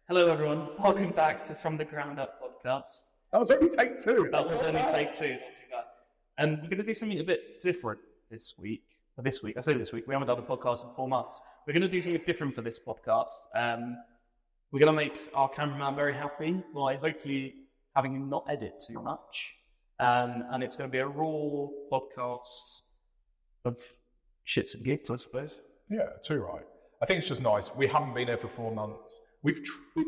Hello, everyone. Welcome back to From the Ground Up podcast. That was only take two. That was only take two, not too bad. And we're going to do something a bit different this week. I say this week. We haven't done a podcast in 4 months. We're going to do something different for this podcast. We're going to make our cameraman very happy by hopefully having him not edit too much. And it's going to be a raw podcast of shits and gigs, I suppose. Yeah, too right. I think it's just nice. We haven't been here for 4 months. We've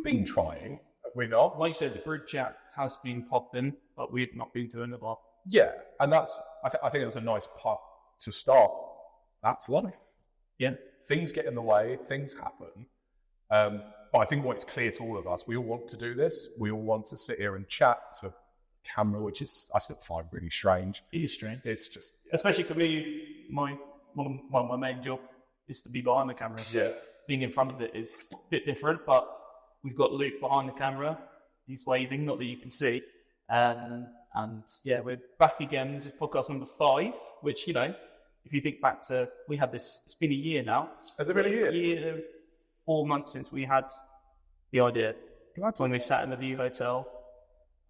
been trying, have we not? Like you said, the group chat has been popping, but we've not been doing it a lot. Yeah, and that's. I think it's a nice part to start. That's life. Yeah, things get in the way, things happen. But I think what's clear to all of us, we all want to do this. We all want to sit here and chat to camera, which is I still find really strange. It is strange. It's just, especially for me, one of my main job is to be behind the camera. So being in front of it is a bit different. But we've got Luke behind the camera. He's waving, not that you can see. And yeah, we're back again. This is podcast number 5, which, if you think back to, we had this, it's been a year now. Has it been a year? 4 months since we had the idea. When we sat in the View Hotel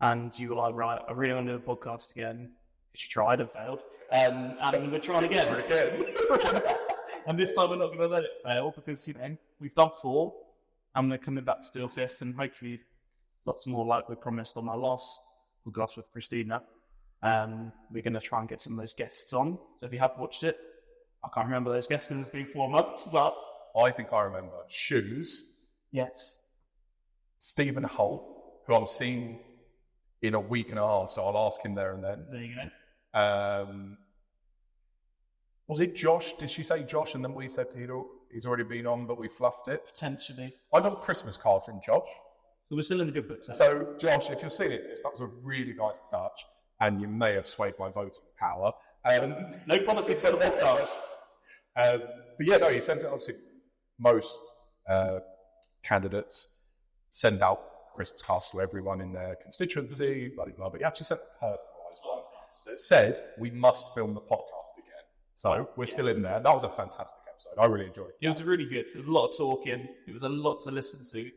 and you were like, right, I really want to do a podcast again. Because you tried and failed. And we're trying again. And this time we're not going to let it fail because, we've done 4 and we're coming back to do a 5th and hopefully lots more like we promised on our last podcast with Christina. We're going to try and get some of those guests on. So if you haven't watched it, I can't remember those guests because it's been 4 months, but... I think I remember. Shoes. Yes. Stephen Holt, who I'm seeing in a week and a half, so I'll ask him there and then. There you go. Was it Josh? Did she say Josh? And then we said he's already been on, but we fluffed it? Potentially. I got a Christmas card from Josh. So we're still in the good books. So, Josh, if you're seeing this, that was a really nice touch, and you may have swayed my voting power. No politics on the podcast. But yeah, no, he sent it. Obviously, most candidates send out Christmas cards to everyone in their constituency, blah, blah, blah. But he actually sent a personalised one that said, we must film the podcast again. So we're still in there. That was a fantastic episode. I really enjoyed it. It was really good. There was a lot of talking. It was a lot to listen to.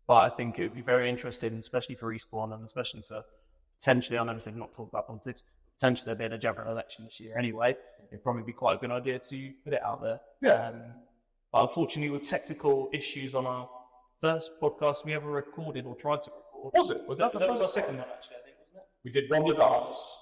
But I think it would be very interesting, especially for Respawn and especially for potentially, I know we said not talk about politics, potentially there being a general election this year anyway. It'd probably be quite a good idea to put it out there. Yeah. But unfortunately, with technical issues on our first podcast we ever recorded or tried to record. Was it? Was that the first? That was our second one, actually, I think, wasn't it? We did one with us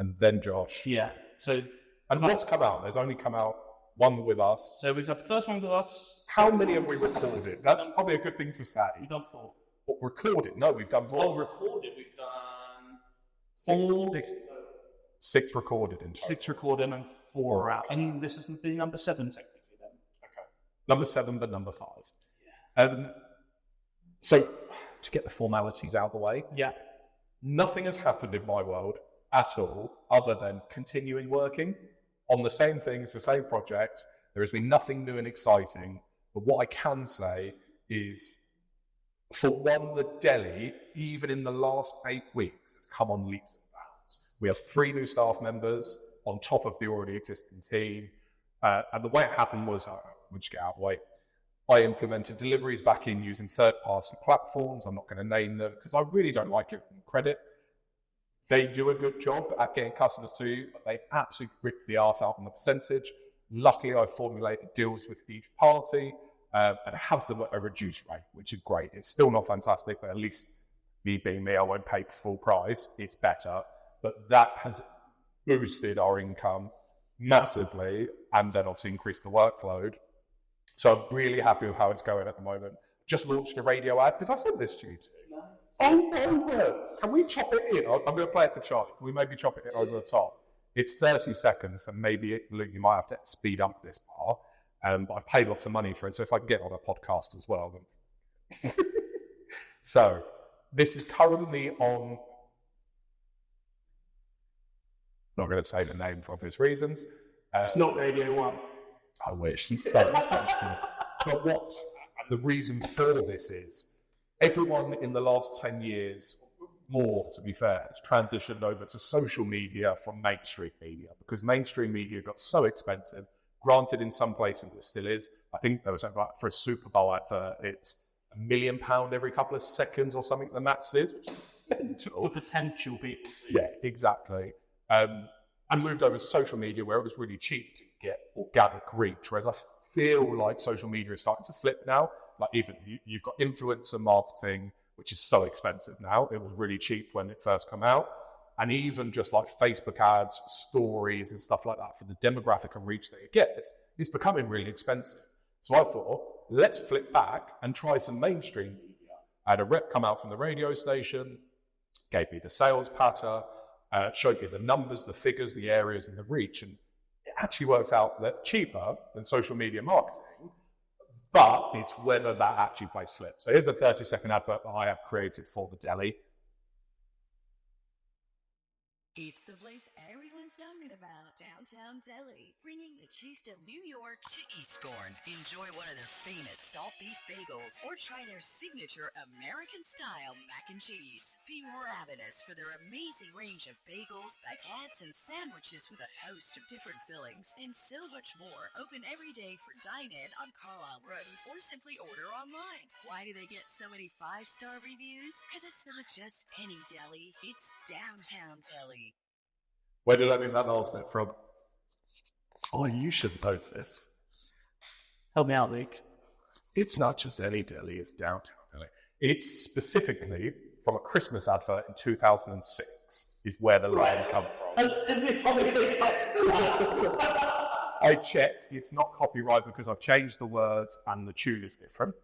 and then Josh. Yeah. So. And what's come out? There's only come out one with us. So we've had the first one with us. How many have we recorded? That's probably a good thing to say. We've done 4. What, recorded? No, we've done 4. Oh, recorded. We've done 4. 6 recorded in total. 6 recorded and 4 out. And this is the number 7 technically then. Okay. Number 7, but number 5. Yeah. So, to get the formalities out of the way. Yeah. Nothing has happened in my world at all other than continuing working on the same things, the same projects. There has been nothing new and exciting. But what I can say is, for one, the deli, even in the last 8 weeks, has come on leaps and bounds. We have 3 new staff members on top of the already existing team. And the way it happened was, we'll just get out of the way. I implemented deliveries back in using third-party platforms. I'm not going to name them because I really don't like giving them credit. They do a good job at getting customers to you, but they absolutely rip the arse out on the percentage. Luckily, I've formulated deals with each party and have them at a reduced rate, which is great. It's still not fantastic, but at least me being me, I won't pay full price. It's better. But that has boosted our income massively and then obviously increased the workload. So I'm really happy with how it's going at the moment. Just launched a radio ad. Did I send this to you too? No. Oh my word. Can we chop it in? I'm going to play it for Charlie. Can we maybe chop it in over the top? It's 30 seconds, and maybe, Luke, you might have to speed up this part. But I've paid lots of money for it, so if I can get on a podcast as well. Then... So, this is currently on... Not going to say the name for obvious reasons. It's not Radio 1. I wish. It's so expensive. But what the reason for this is, everyone in the last 10 years, more to be fair, has transitioned over to social media from mainstream media because mainstream media got so expensive. Granted, in some places it still is. I think there was about, for a Super Bowl advert, it's £1 million every couple of seconds or something the maths is, which is mental. For potential people. Yeah, exactly. And moved over to social media where it was really cheap to get organic reach, whereas I feel like social media is starting to flip now. Like even you've got influencer marketing, which is so expensive now. It was really cheap when it first came out. And even just like Facebook ads, stories and stuff like that for the demographic and reach that it gets, it's becoming really expensive. So I thought, let's flip back and try some mainstream media. I had a rep come out from the radio station, gave me the sales pattern, showed me the numbers, the figures, the areas and the reach. And it actually works out that cheaper than social media marketing, but it's whether that actually plays flip. So here's a 30-second advert that I have created for the deli. It's the place everyone's talking about, Downtown Deli, bringing the taste of New York to Eastbourne. Enjoy one of their famous salt beef bagels, or try their signature American-style mac and cheese. Be ravenous for their amazing range of bagels, baguettes, and sandwiches with a host of different fillings, and so much more. Open every day for dine-in on Carlisle Road, or simply order online. Why do they get so many 5-star reviews? Because it's not just any deli, it's Downtown Deli. Where did I get that last bit from? Oh, you should know this. Help me out, Luke. It's not just any deli, it's Downtown Deli. It's specifically from a Christmas advert in 2006 is where the line comes from. As if I'm going to guess that. I checked, it's not copyright because I've changed the words and the tune is different.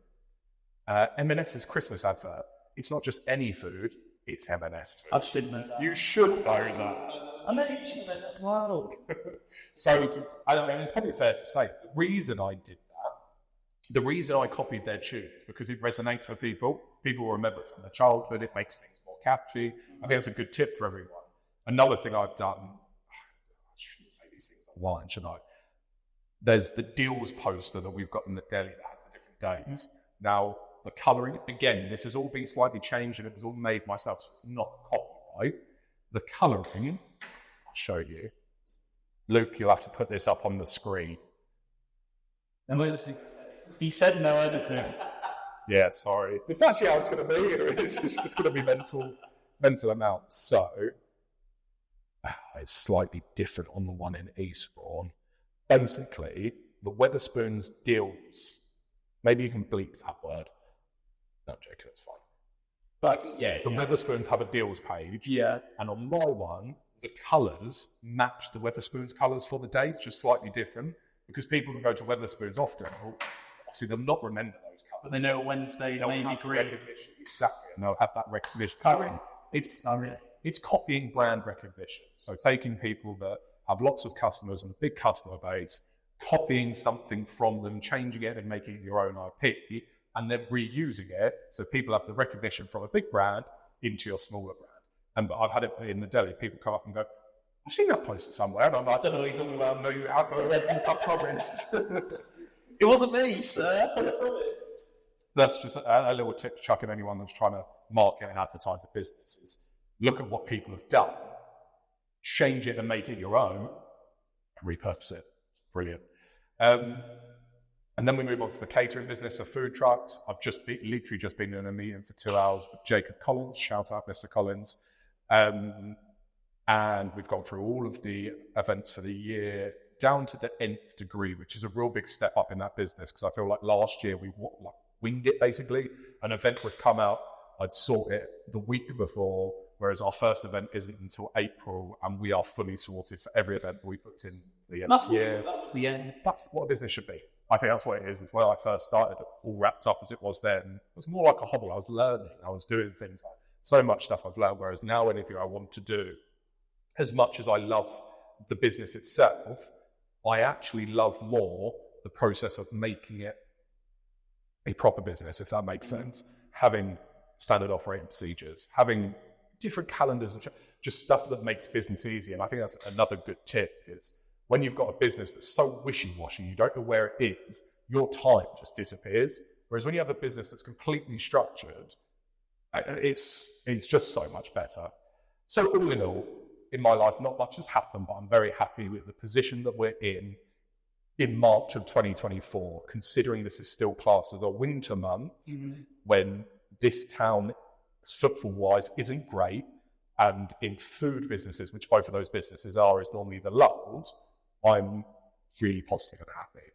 M&S's Christmas advert, it's not just any food, it's M&S food. I just didn't know that. You should know that. I know you should know that as well. So, I don't know, it's probably fair to say, the reason I did that, the reason I copied their tune is because it resonates with people. People will remember it from their childhood, it makes things more catchy. I think it's a good tip for everyone. Another thing I've done, I shouldn't say these things online, should I? There's the deals poster that we've got in the deli that has the different days. Now, the colouring, again, this has all been slightly changed and it was all made myself, so it's not copyright. The colouring, I'll show you. Luke, you'll have to put this up on the screen. He said no editing. Yeah, sorry. This is actually how it's going to be. It's just going to be mental amounts. So, it's slightly different on the one in Eastbourne. Basically, the Wetherspoons deals, maybe you can bleep that word. No, Jacob, that's fine. But yeah, the Wetherspoons have a deals page. Yeah. And on my one, the colours match the Wetherspoons colours for the days, just slightly different. Because people can go to Wetherspoons often. Obviously, they'll not remember those colours. But they know Wednesday may be green. Exactly, and they'll have that recognition. It's copying brand recognition. So taking people that have lots of customers and a big customer base, copying something from them, changing it and making it your own IP, and then reusing it so people have the recognition from a big brand into your smaller brand. And I've had it in the deli, people come up and go, I've seen that poster somewhere, and I'm like, I don't know what he's talking about. No, you haven't. I promise. It wasn't me, sir. That's just a little tip to chuck in anyone that's trying to market and advertise a business is look at what people have done, change it and make it your own, and repurpose it. It's brilliant. And then we move on to the catering business of food trucks. I've literally just been in a meeting for 2 hours with Jacob Collins. Shout out, Mr. Collins. And we've gone through all of the events for the year down to the nth degree, which is a real big step up in that business because I feel like last year we winged it basically. An event would come out, I'd sort it the week before, whereas our first event isn't until April, and we are fully sorted for every event that we booked in the end of the year. That's what a business should be. I think that's what it is. It's when I first started, all wrapped up as it was then. It was more like a hobble. I was learning. I was doing things. So much stuff I've learned, whereas now anything I want to do, as much as I love the business itself, I actually love more the process of making it a proper business, if that makes sense. Having standard operating procedures, having different calendars, and just stuff that makes business easy. And I think that's another good tip is when you've got a business that's so wishy-washy, you don't know where it is, your time just disappears. Whereas when you have a business that's completely structured, it's just so much better. So all in my life, not much has happened, but I'm very happy with the position that we're in March of 2024, considering this is still classed as a winter month. Mm-hmm. when this town, footfall-wise, isn't great, and in food businesses, which both of those businesses are, is normally the lows, I'm really positive and happy.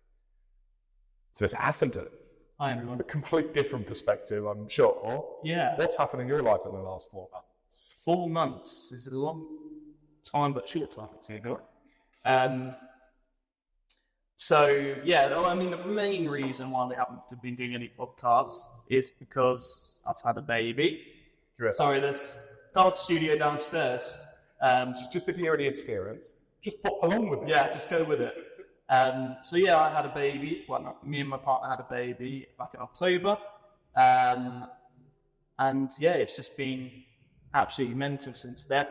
So it's Atherton. Hi, everyone. A complete different perspective, I'm sure. Yeah. What's happened in your life in the last 4 months? 4 months is a long time, but short time. So, yeah, I mean, the main reason why we haven't been doing any podcasts is because I've had a baby. Correct. Sorry, there's dance studio downstairs. Just if you hear any interference, just pop along with it. Yeah, just go with it. So yeah, I had a baby. Well, me and my partner had a baby back in October. And yeah, it's just been absolutely mental since then.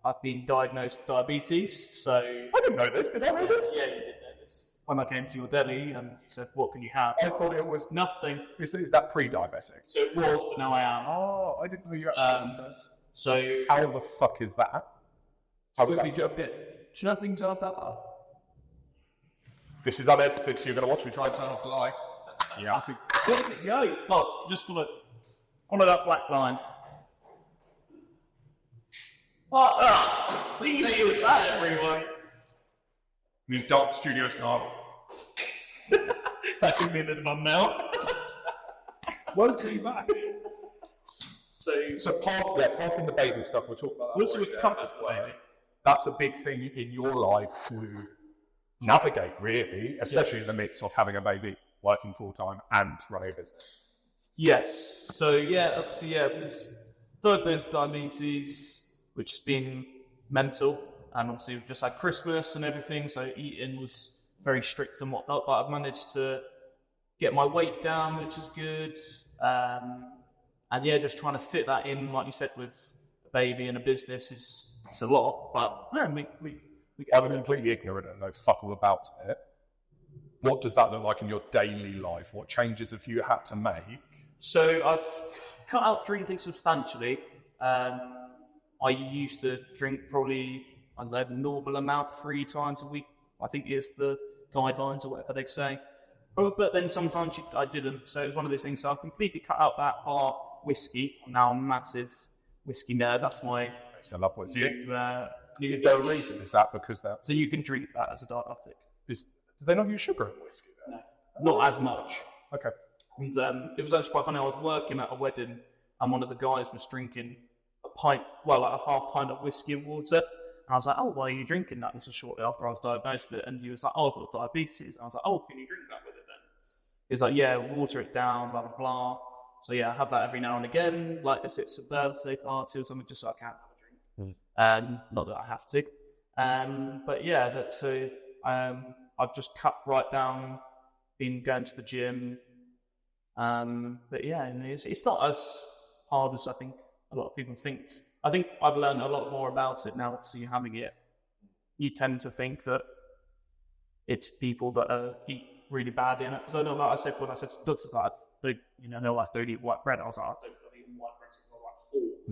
I've been diagnosed with diabetes, so... I didn't know this, did I know this? Yeah, you did know this. When I came to your deli and you said, what can you have? I thought it was... Nothing. Is that pre-diabetic? So it was, but now I am. Oh, I didn't know you actually So... How the fuck is that? How does that... Should nothing turn off that light? This is unedited, so you're going to watch me try and turn off the light. Yeah, I think... Where does it go? Oh, just follow that black line. Please say it was that, everyone. New dark studio style. That could be a bit of fun now. Welcome back. So parking the baby stuff, we'll talk about that. Also, we come back to the baby. That's a big thing in your life to navigate, really, especially in the mix of having a baby, working full-time, and running a business. Yes. So, yeah, it's diagnosed with diabetes, which has been mental, and obviously we've just had Christmas and everything, so eating was very strict and whatnot, but I've managed to get my weight down, which is good, and yeah, just trying to fit that in, like you said, with a baby and a business it's a lot, but yeah, we I'm completely ignorant and know fuck all about it. What does that look like in your daily life? What changes have you had to make? So I've cut out drinking substantially. I used to drink probably, I don't know, the normal amount 3 times a week. I think it's the guidelines or whatever they say. But then sometimes I didn't. So it was one of those things. So I've completely cut out that bar whiskey. I'm now a massive whiskey nerd. That's my I love whiskey. new Is there a reason? Is that because that... So you can drink that as a diuretic. Do they not use sugar in whiskey then? No, not as much. Okay. And it was actually quite funny. I was working at a wedding and one of the guys was drinking like a half pint of whiskey and water. And I was like, oh, why are you drinking that? This was shortly after I was diagnosed with it. And he was like, oh, I've got diabetes. And I was like, oh, can you drink that with it then? He was like, yeah, water it down, blah, blah, blah. So yeah, I have that every now and again, like if it's a birthday party or something, just so I can have a drink. Not that I have to. But yeah, I've just cut right down, been going to the gym. But yeah, and it's not as hard as I think a lot of people think. I think I've learned a lot more about it now, obviously having it. You tend to think that it's people that eat really badly in it. Because I know, like I said, when I said to doctors, like, they're like, don't eat white bread. I was like, I don't eat white bread since I was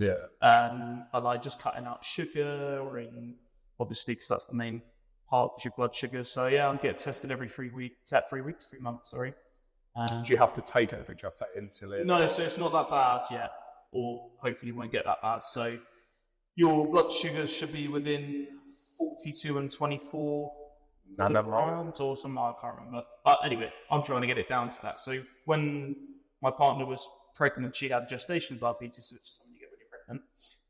like 4. Yeah. But like just cutting out sugar, and obviously, because that's the main part of your blood sugar. So yeah, I'm getting tested every 3 weeks. 3 months, sorry. Do you have to take anything? Do you have to take insulin? No, so it's not that bad yet. Or hopefully it won't get that bad. So your blood sugars should be within 42 and 24 milligrams or something, I can't remember. But anyway, I'm trying to get it down to that. So when my partner was pregnant, she had gestational diabetes, which is something you get when you're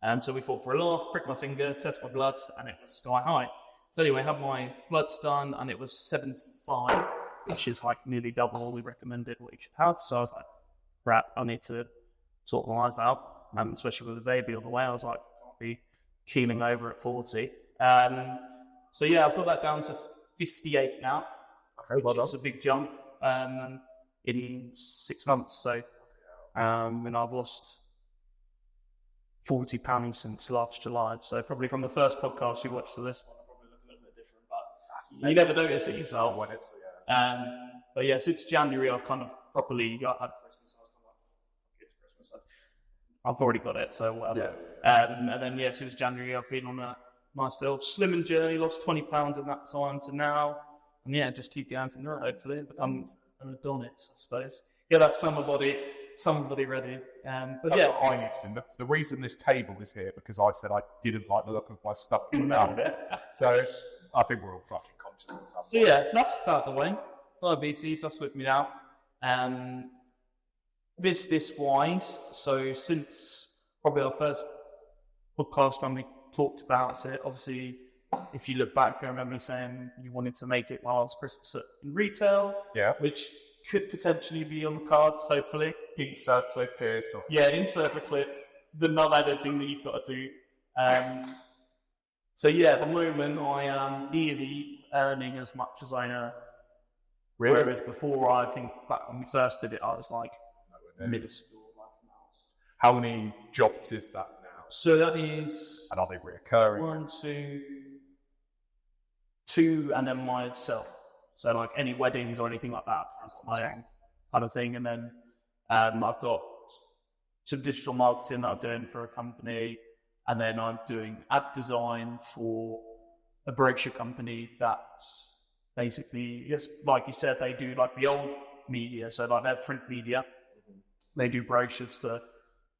pregnant. So we thought for a laugh, prick my finger, test my blood, and it was sky high. So anyway, I had my bloods done, and it was 75, which is like nearly double what we recommended what you should have. So I was like, crap, I need to sort my life out, especially with the baby on the way. I was like, I can't be keeling over at 40. So yeah, I've got that down to 58 now, which is a big jump in 6 months. So, and I've lost 40 pounds since last July. So probably from the first podcast you watched to this one, I probably look a little bit different, but you never notice it yourself. When it's but yeah, since January I've kind of properly had Christmas. I was kind of like, fuck it, Christmas. I've already got it, so whatever. Yeah. And then yeah, since January I've been on a nice little slimming journey, lost 20 pounds in that time to now. And yeah, just keep going from there, hopefully. It becomes an Adonis, I suppose. get that summer body ready. But That's yeah, what I need to do. The reason this table is here because I said I didn't like the look of my stuff around it. So I think we're all fucking conscious of stuff. so yeah, that's out the way. Diabetes, that's with me now. Business-wise, so since probably our first podcast when we talked about it, obviously, if you look back, I remember saying you wanted to make it while Christmas in retail, which could potentially be on the cards, hopefully. Insert clip here. So. Yeah, insert the clip, the non-editing that you've got to do. So yeah, at the moment I am nearly earning as much as I earn. Really? Whereas before, I think back when we first did it, I was like minuscule. How many jobs is that now? So that is... And are they reoccurring? 1, 2, and then myself. So like any weddings or anything like that, that's my own kind of thing. And then I've got some digital marketing that I'm doing for a company, and then I'm doing ad design for a brochure company that basically, just like you said, they do like the old media, so like their print media. They do brochures for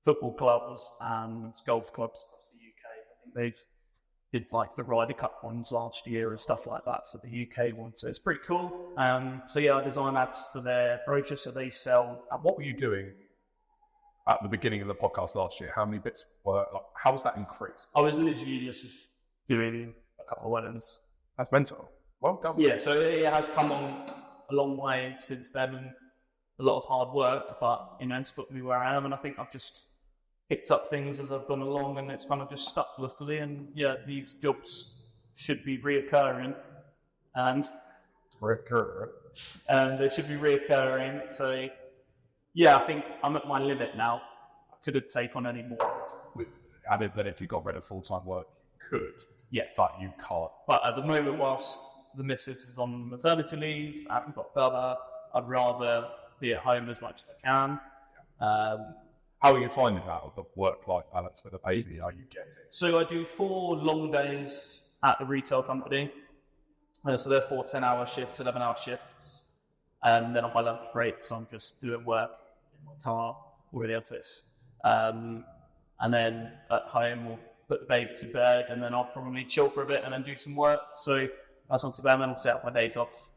football clubs and golf clubs across the UK. I think they've did like the Ryder Cup ones last year and stuff like that for the UK one. So it's pretty cool. So yeah, I design ads for their brochures, so they sell. And what were you doing at the beginning of the podcast last year? How many bits were, like, how was that increased? I was literally just doing a couple of weddings. That's mental. Well done. Yeah, so it has come on a long way since then, and a lot of hard work, but you know, it's got me where I am, and I think I've just picked up things as I've gone along, and it's kind of just stuck luckily. And yeah, these jobs should be reoccurring, and they should be reoccurring. So yeah, I think I'm at my limit now. I couldn't take on any more. With added that if you got rid of full-time work, you could. Yes, but you can't. But at the moment, whilst the missus is on maternity leave, I haven't got Bella, I'd rather be at home as much as I can. How are you finding that, the work-life balance with a baby? Are you getting? So I do 4 long days at the retail company. So they're 4 10-hour shifts, 11-hour shifts. And then on my lunch breaks, I'm just doing work in my car or in the office. And then at home, we'll put the baby to bed, and then I'll probably chill for a bit and then do some work. So that's not too bad. And then I'll set up my days off.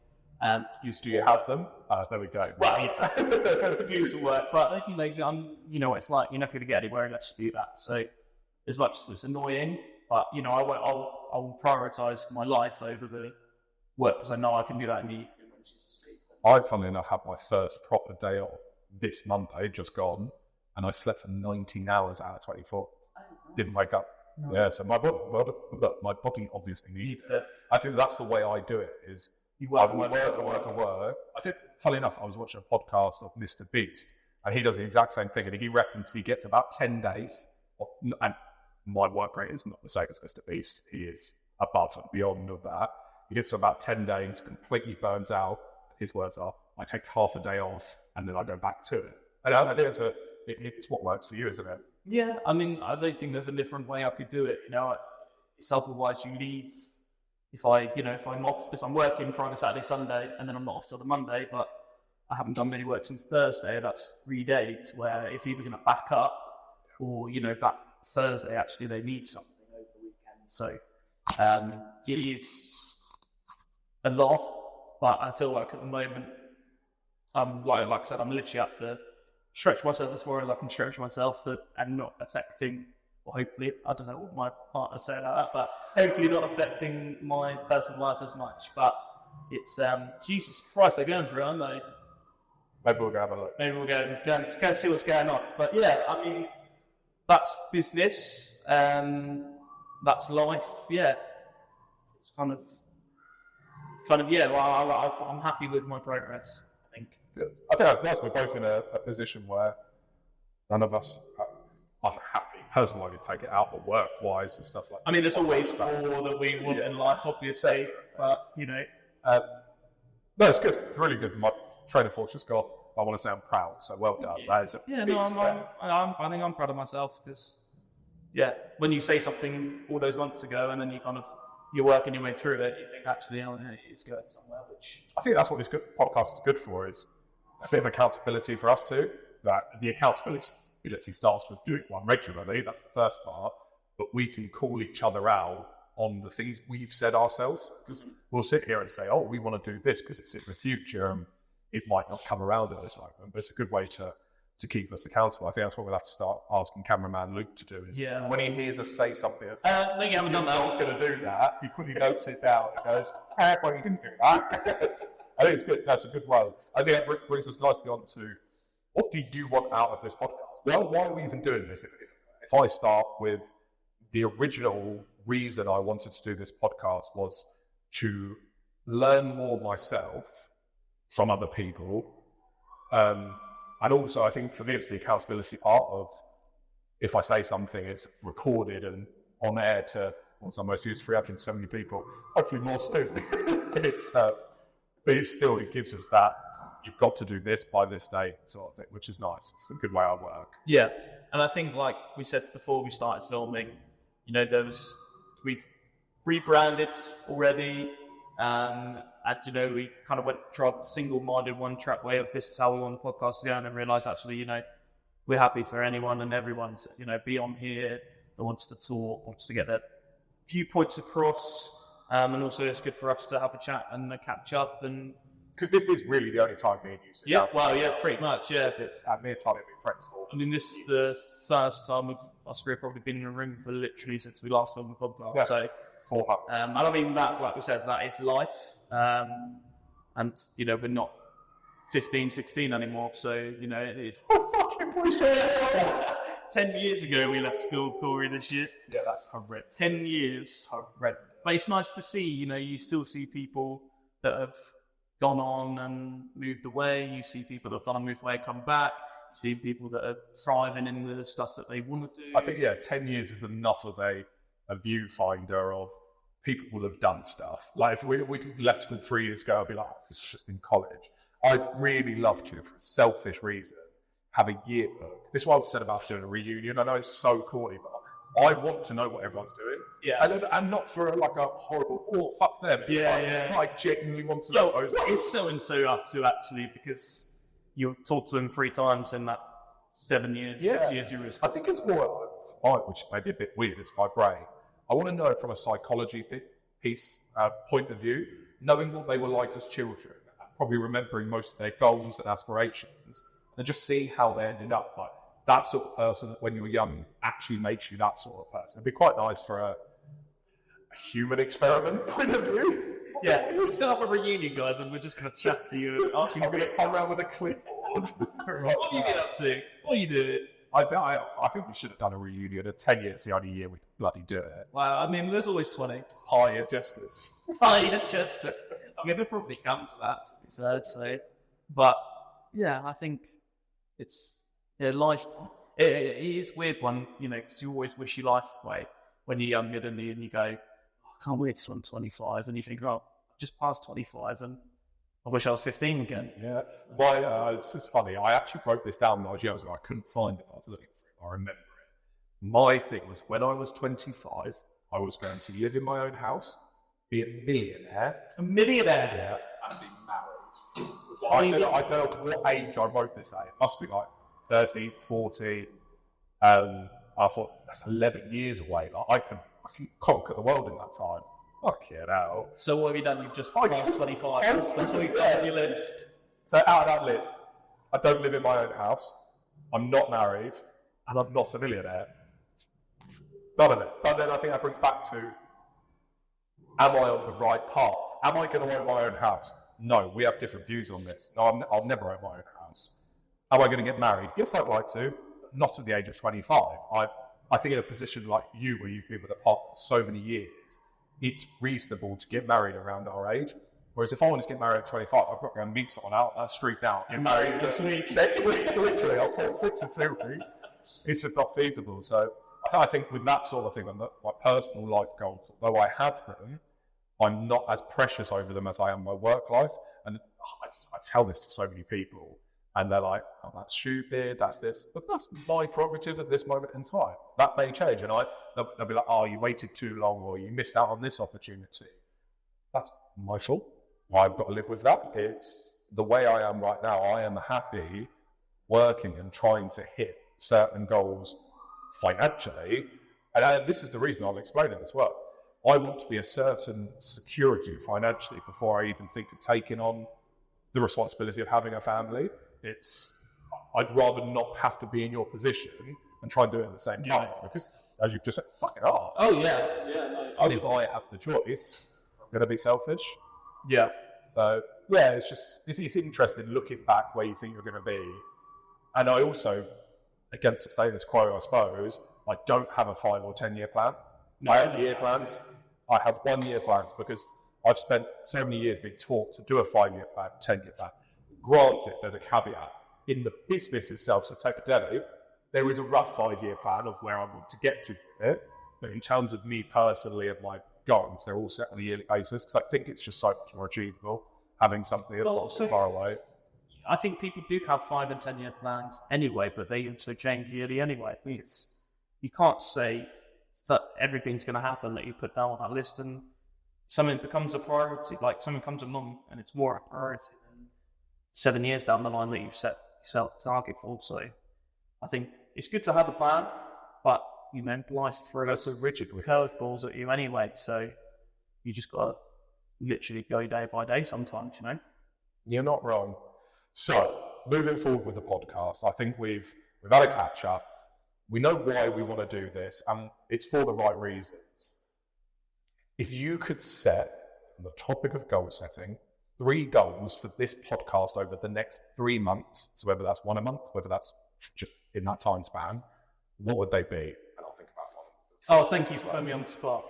Do you have them? There we go. Well, yeah, to do some work, but you know what it's like. You're not going to get anywhere unless you do that. So, as much as it's annoying, but you know, I'll prioritise my life over the work because I know I can do that in the evening when she's asleep. I, funnily enough, had my first proper day off this Monday, just gone, and I slept for 19 hours out of 24. Didn't wake up. Nice. Yeah, so my body obviously needs it. I think that's the way I do it. Is I work. I think, funny enough, I was watching a podcast of Mr. Beast, and he does the exact same thing. And he reckons he gets about 10 days of, and my work rate is not the same as Mr. Beast. He is above and beyond of that. He gets to about 10 days, completely burns out. His words are, I take half a day off, and then I go back to it. And I think it's what works for you, isn't it? Yeah, I mean, I don't think there's a different way I could do it. You know, otherwise you leave. If I'm off, if I'm working Friday, Saturday, Sunday, and then I'm not off till the Monday, but I haven't done any work since Thursday, that's 3 days where it's either going to back up or, you know, that Thursday actually they need something over the weekend. So it is a lot, but I feel like at the moment, like I said, I'm literally up to stretch myself as far as I can stretch myself and not affecting. Well, hopefully, I don't know what my partner said about that, but hopefully not affecting my personal life as much. But it's, Jesus Christ, they're going for it, aren't they? Maybe we'll go have a look. Maybe we'll go and see what's going on. But yeah, I mean, that's business. That's life. Yeah. It's kind of, yeah, well, I'm happy with my progress, I think. Good. I think that's nice. We're both in a position where none of us are happy. Personally, I could take it out, but work-wise and stuff like that. I mean, there's always more that we want in life, obviously, but, you know. No, it's good. It's really good. My trainer force just got, I want to say I'm proud, so well done. Yeah. That is a big step. I think I'm proud of myself because, yeah, when you say something all those months ago and then you're working your way through it, you think, actually, it's going somewhere, which... I think that's what this podcast is good for, is a bit of accountability for us too. That the accountability starts with doing one regularly. That's the first part. But we can call each other out on the things we've said ourselves, because we'll sit here and say, oh, we want to do this because it's in the future, and it might not come around at this moment, but it's a good way to keep us accountable. I think that's what we'll have to start asking cameraman Luke to do, is when he hears us say something, it's I think I haven't done that. not going to do that, he quickly notes it down and goes, well, you didn't do that. I think it's good. That's a good way. I think that brings us nicely on to, what do you want out of this podcast? Well, why are we even doing this? If I start with the original reason I wanted to do this podcast was to learn more myself from other people. And also, I think for me, it's the accountability part of, if I say something, it's recorded and on air to, what's our most used, 370 people, hopefully more soon. But it still gives us that, you've got to do this by this day sort of thing, which is nice. It's a good way I work. Yeah. And I think, like we said before we started filming, we've rebranded already, and we kind of went for a single-minded, one-track way of this is how we want the podcast to go, and then realised actually, we're happy for anyone and everyone to, be on here that wants to talk, wants to get their viewpoints across, and also it's good for us to have a chat and catch up, and because this is really the only time me and you sit down. Pretty much, yeah. It's me and Charlie have been friends for. I mean, this is the first time of us three have probably been in a room for literally since we last filmed the podcast. Yeah. So, 400. and I mean that, like we said, that is life. And we're not 15, 16 anymore. So it's fucking bullshit. 10 years ago we left school, Corey, this year. Yeah, that's horrendous. 10 years. Horrendous. But it's nice to see. You still see people that have gone on and moved away. You see people that have gone and moved away, come back. You see people that are thriving in the stuff that they want to do. I think 10 years is enough of a viewfinder of people will have done stuff. Like if we left school 3 years ago, I'd be like, this is just in college. I'd really love to, for a selfish reason, have a yearbook. This is what I've said about doing a reunion. I know it's so corny, but I want to know what everyone's doing. Yeah. And not for a horrible, fuck them. It's I genuinely want to know. What is so-and-so up to, actually? Because you talked to them 3 times in that 7 years, 6 years you were at school. I think it's more, which may be a bit weird, it's my brain. I want to know from a psychology point of view, knowing what they were like as children, probably remembering most of their goals and aspirations, and just see how they ended up. Like, that sort of person that when you're young actually makes you that sort of person. It'd be quite nice for a human experiment point of view. Yeah, we'll set up a reunion, guys, and we're just going to chat to you. I'm going to come around with a clipboard. What have you been up to? What are you doing? I think we should have done a reunion. At 10 years, the only year we bloody do it. Well, I mean, there's always 20. Higher justice. Higher justice. I mean, they'll probably come to that, to be fair to say. But, yeah, I think it's... life, it is weird one, because you always wish your life away when you're younger, and you go, I can't wait till I'm 25, and you think, I've just passed 25, and I wish I was 15 again. Yeah, it's just funny. I actually wrote this down when I was young, so I couldn't find it. I was looking for it. I remember it. My thing was, when I was 25, I was going to live in my own house, be a millionaire. A millionaire? Yeah, and be married. I don't know what age I wrote this at. It must be like 30, 40. I thought, that's 11 years away. Like, I can conquer the world in that time. Fuck it out. So what have you done? You've just passed 25. That's what you've got on your list. So out of that list, I don't live in my own house. I'm not married, and I'm not a millionaire. None of it. But then I think that brings back to, am I on the right path? Am I going to own my own house? No, we have different views on this. No, I'll never own my own house. Am I going to get married? Yes, I'd like to, but not at the age of 25. I think in a position like you, where you've been with a partner for so many years, it's reasonable to get married around our age. Whereas if I wanted to get married at 25, I've got to go and meet someone out that street now. Get married next week, literally. I'll put 6 to 2 weeks. It's just not feasible. So I think with that sort of thing, and my personal life goals, although I have them, I'm not as precious over them as I am my work life. And I tell this to so many people, and they're like, oh, that's stupid, that's this. But that's my prerogative at this moment in time. That may change. And they'll be like, oh, you waited too long, or you missed out on this opportunity. That's my fault. I've got to live with that. It's the way I am right now, I am happy working and trying to hit certain goals financially. And this is the reason I'll explain it as well. I want to be a certain security financially before I even think of taking on the responsibility of having a family. I'd rather not have to be in your position and try and do it at the same time. Because, as you've just said, it's fucking hard. Oh, yeah. And if I have the choice, I'm going to be selfish. Yeah. So, yeah, it's interesting looking back where you think you're going to be. And I also, against the status quo, I suppose, I don't have a 5 or 10 year plan. No, I have year plans. I have 1 year plans because I've spent so many years being taught to do a 5 year plan, 10 year plan. Granted, there's a caveat. In the business itself, so take a deli, there is a rough 5 year plan of where I want to get to with it. But in terms of me personally and my goals, they're all set on a yearly basis because I think it's just so much more achievable having something that's not so far away. I think people do have 5 and 10 year plans anyway, but they also change yearly anyway. You can't say that everything's going to happen that you put down on that list and something becomes a priority, like something comes along and it's more a priority than 7 years down the line that you've set yourself a target for. So I think it's good to have a plan, but life throws curveballs at you anyway. So you just got to literally go day by day sometimes, You're not wrong. So moving forward with the podcast, I think we've had a catch up. We know why we want to do this, and it's for the right reasons. If you could set, on the topic of goal setting, 3 goals for this podcast over the next 3 months, so whether that's 1 a month, whether that's just in that time span, what would they be? And I'll think about one. Oh, thank you for putting me on the spot.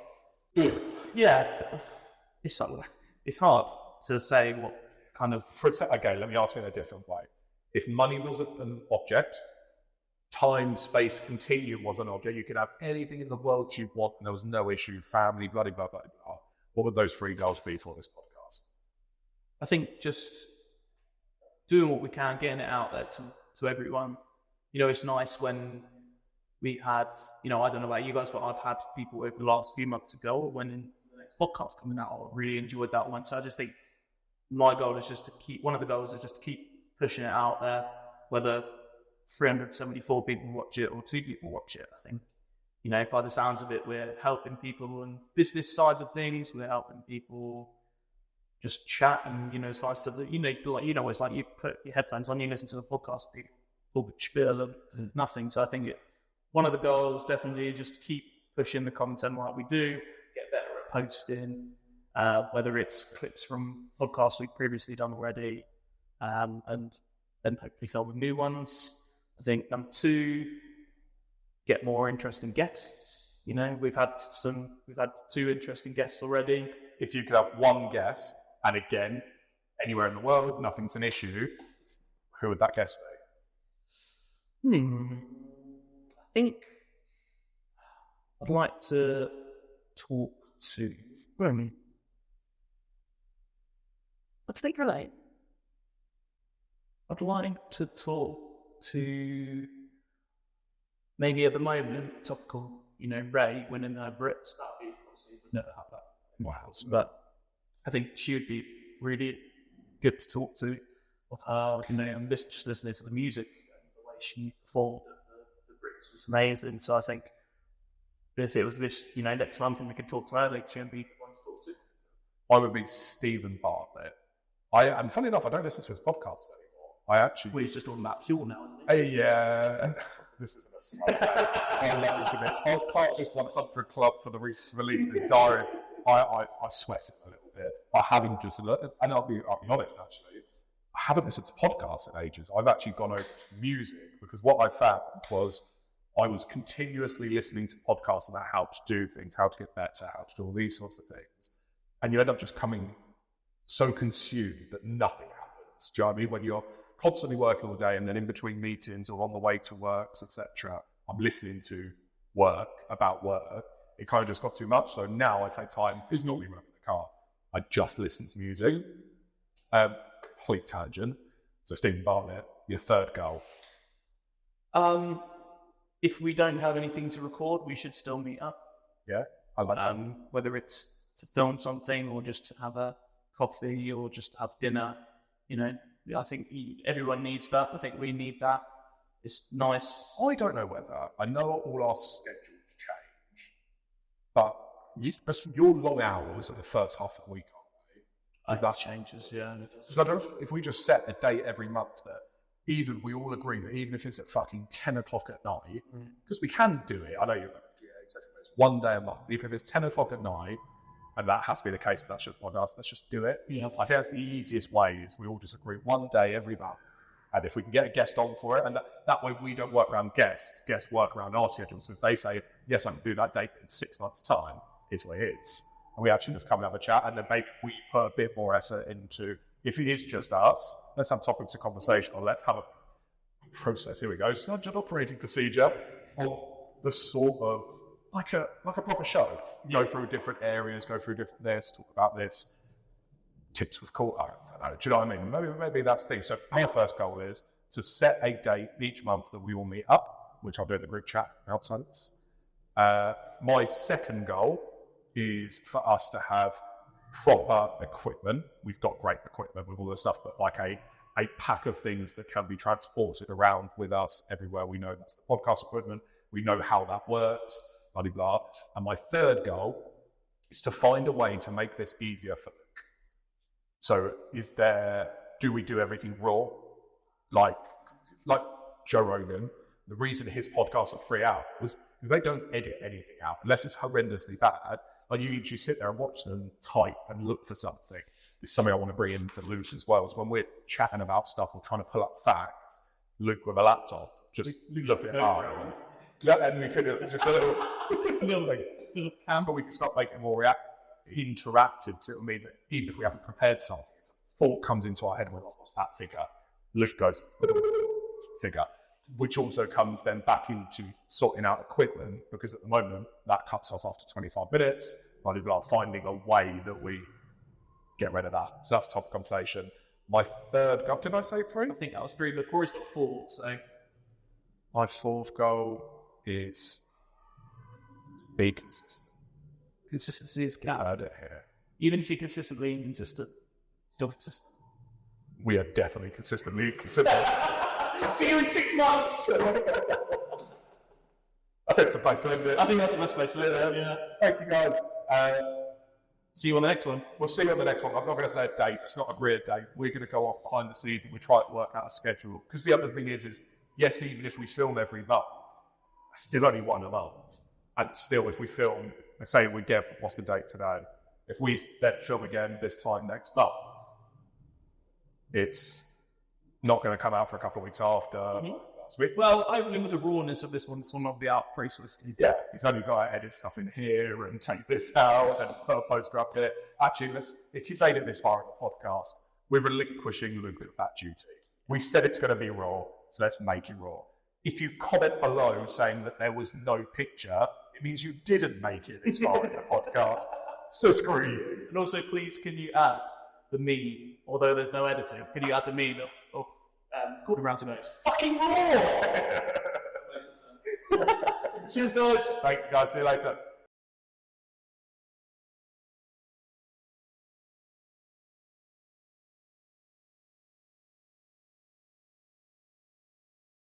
Yeah, it's hard to say what kind of... Okay, let me ask it in a different way. If money wasn't an object, time, space, continuum was an object, you could have anything in the world you want and there was no issue, family, blah, blah, blah, blah. What would those 3 goals be for this podcast? I think just doing what we can, getting it out there to everyone. It's nice when we had, I don't know about you guys, but I've had people over the last few months ago when the next podcast coming out, I really enjoyed that one. So I just think one of the goals is just to keep pushing it out there, whether 374 people watch it or 2 people watch it. I think, by the sounds of it, we're helping people on business sides of things. We're helping people just chat, and it's nice to it's like you put your headphones on, you listen to the podcast, people spiel and nothing. So I think one of the goals definitely just keep pushing the content like we do, get better at posting, whether it's clips from podcasts we've previously done already, and then hopefully some new ones. I think number 2, get more interesting guests. We've had 2 interesting guests already. If you could have 1 guest, and again, anywhere in the world, nothing's an issue, who would that guest be? I think I'd like to talk to... Let's think relate. I'd like to talk to, maybe at the moment, topical, Ray winning her Brits. That would be, obviously, would never have that in my house. But I think she would be really good to talk to of her, and just listening to the music and the way she performed at the Brits was amazing. So I think if it was this, next month and we could talk to her, I think she would be one to talk to. I would be Stephen Bartlett. And funny enough, I don't listen to his podcasts anymore. Well, he's just all about fuel now, isn't he? Yeah. This isn't a slight. I love this a bit. I was part of this 100 club for the recent release of his diary. I sweated a little bit. I haven't just, and I'll be honest, actually, I haven't listened to podcasts in ages. I've actually gone over to music because what I found was I was continuously listening to podcasts about how to do things, how to get better, how to do all these sorts of things. And you end up just coming so consumed that nothing happens. Do you know what I mean? When you're constantly working all day and then in between meetings or on the way to works, etc., I'm listening to work about work. It kind of just got too much. So now I take time, it's normally when I'm in the car, I just listen to music. Complete tangent. So Stephen Bartlett, your 3rd goal. If we don't have anything to record, we should still meet up. Yeah, I like that. Whether it's to film something or just to have a coffee or just to have dinner, I think everyone needs that. I think we need that. It's nice. I don't know whether. I know all our schedules change, but your long hours are the first half of the week, aren't they? That changes, yeah. Because I don't know if we just set a date every month that even we all agree that even if it's at fucking 10 o'clock at night, because we can do it. I know you're going to do it exactly. It's one day a month. Even if it's 10 o'clock at night, and that has to be the case, that's just one us. Let's just do it. Yeah. I think that's the easiest way is we all just agree one day every month. And if we can get a guest on for it, and that way we don't work around guests work around our schedules. So if they say, yes, I can do that date in 6 months' time, it's what it is. And we actually just come and have a chat, and then maybe we put a bit more effort into, if it is just us, let's have topics of conversation, or let's have a process. Here we go. It's not just operating procedure of the sort of, like a proper show. Go through different areas, go through different this, talk about this. Tips with call. I don't know. Do you know what I mean? Maybe that's the thing. So our first goal is to set a date each month that we will meet up, which I'll do in the group chat outside of this. My second goal is for us to have proper equipment. We've got great equipment with all this stuff, but like a pack of things that can be transported around with us everywhere. We know that's the podcast equipment. We know how that works. Blah, blah, blah. And my third goal is to find a way to make this easier for Luke. So do we do everything raw? Like Joe Rogan, the reason his podcasts are 3 hours is they don't edit anything out unless it's horrendously bad. Like you usually sit there and watch them type and look for something. It's something I want to bring in for Luke as well, is when we're chatting about stuff or trying to pull up facts, Luke with a laptop, just look at it. Yeah, and we could just a little thing. But we can start making it more interactive. So it mean that even if we haven't prepared something, if a thought comes into our head, and we're like, what's that figure? Luke goes, figure. Which also comes then back into sorting out equipment, because at the moment that cuts off after 25 minutes. Blah, blah, blah, finding a way that we get rid of that. So that's top conversation. My third goal, did I say 3? I think that was 3, but Corey's got 4, so. My fourth goal is be consistent. Consistency is key. I heard it here. Even if you're consistently inconsistent, still consistent. We are definitely consistently consistent. See you in 6 months! I think it's a place to end it. I think that's the best place to end it, yeah. Thank you, guys. See you on the next one. We'll see you on the next one. I'm not going to say a date. It's not a real date. We're going to go off behind the scenes and we try to work out a schedule. Because the other thing is yes, even if we film every month, still only one a month. And still, if we film, let's say we get, what's the date today? If we then film again this time next month, it's not going to come out for a couple of weeks after last week. Well, hopefully with the rawness of this one will be out pretty swiftly. Yeah, he's only got to edit stuff in here and take this out and put a poster up there. Actually, if you've made it this far in the podcast, we're relinquishing Luke of that duty. We said it's going to be raw, so let's make it raw. If you comment below saying that there was no picture, it means you didn't make it this far in the podcast. So screw you. And also, please, can you add the meme, although there's no editing, can you add the meme of Gordon Ramsay going, it's fucking raw! Cheers, guys. Thank you, guys. See you later.